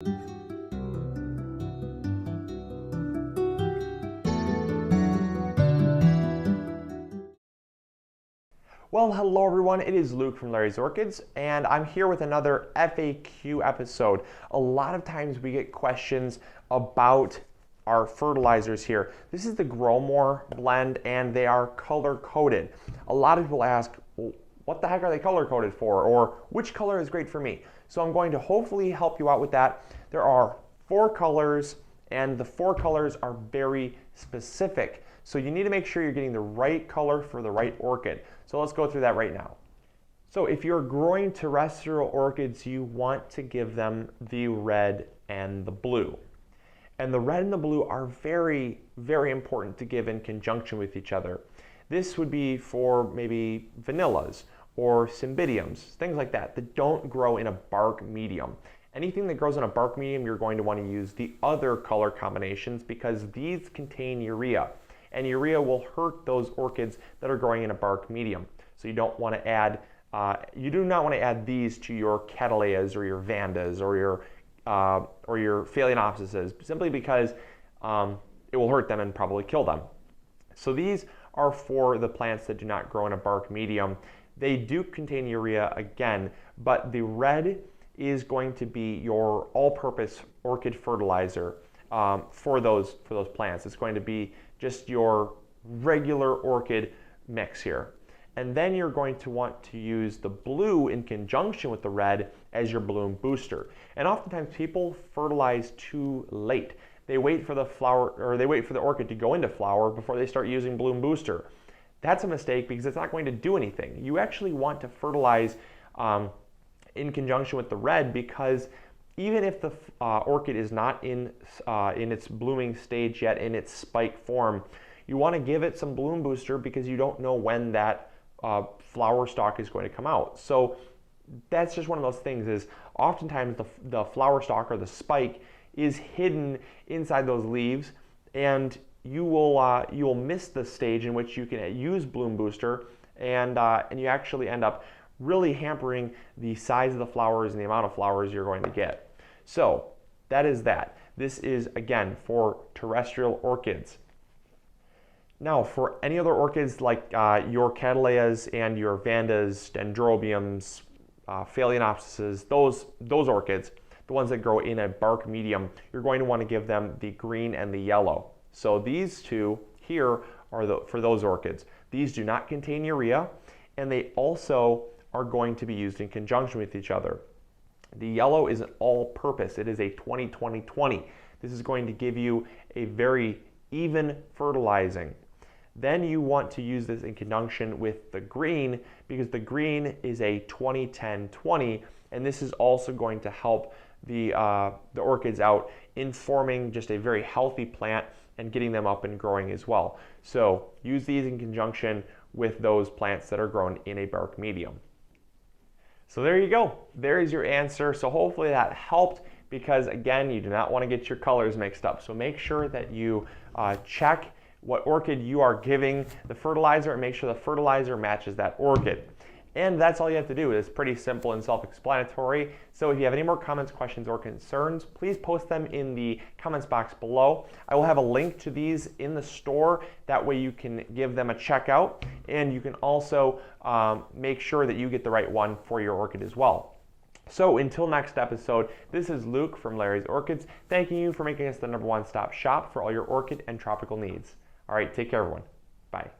Well, hello everyone, it is Luke from Larry's Orchids, and I'm here with another FAQ episode. A lot of times we get questions about our fertilizers here. This is the Grow More blend, and they are color-coded. A lot of people ask, well, what the heck are they color-coded for, or which color is great for me? So I'm going to hopefully help you out with that. There are 4 colors, and the 4 colors are very specific. So you need to make sure you're getting the right color for the right orchid. So let's go through that right now. So if you're growing terrestrial orchids, you want to give them the red and the blue. And the red and the blue are very, very important to give in conjunction with each other. This would be for maybe vanillas or cymbidiums, things like that don't grow in a bark medium. Anything that grows in a bark medium, you're going to want to use the other color combinations because these contain urea. And urea will hurt those orchids that are growing in a bark medium. So you don't want to add, you do not want to add these to your cattleyas or your vandas or your phalaenopsises, simply because it will hurt them and probably kill them. So these are for the plants that do not grow in a bark medium. They do contain urea again, but the red is going to be your all-purpose orchid fertilizer for those plants. It's going to be just your regular orchid mix here. And then you're going to want to use the blue in conjunction with the red as your bloom booster. And oftentimes people fertilize too late. They wait for the flower, or they wait for the orchid to go into flower before they start using bloom booster. That's a mistake because it's not going to do anything. You actually want to fertilize in conjunction with the red, because even if the orchid is not in its blooming stage yet, in its spike form, you want to give it some bloom booster because you don't know when that flower stalk is going to come out. So that's just one of those things, is oftentimes the flower stalk or the spike is hidden inside those leaves, and you will miss the stage in which you can use bloom booster, and you actually end up really hampering the size of the flowers and the amount of flowers you're going to get. So that is that. This is, again, for terrestrial orchids. Now, for any other orchids like your cattleyas and your vandas, dendrobiums, phalaenopsises, those orchids, the ones that grow in a bark medium, you're going to want to give them the green and the yellow. So these two here are for those orchids. These do not contain urea, and they also are going to be used in conjunction with each other. The yellow is an all-purpose. It is a 20-20-20. This is going to give you a very even fertilizing. Then you want to use this in conjunction with the green, because the green is a 20-10-20, and this is also going to help the orchids out in forming just a very healthy plant and getting them up and growing as well. So use these in conjunction with those plants that are grown in a bark medium. So there you go. There is your answer. So hopefully that helped, because again, you do not want to get your colors mixed up. So make sure that you check what orchid you are giving the fertilizer and make sure the fertilizer matches that orchid. And that's all you have to do. It's pretty simple and self-explanatory. So if you have any more comments, questions, or concerns, please post them in the comments box below. I will have a link to these in the store. That way you can give them a checkout, and you can also make sure that you get the right one for your orchid as well. So until next episode, this is Luke from Larry's Orchids, thanking you for making us the #1 stop shop for all your orchid and tropical needs. All right, take care, everyone. Bye.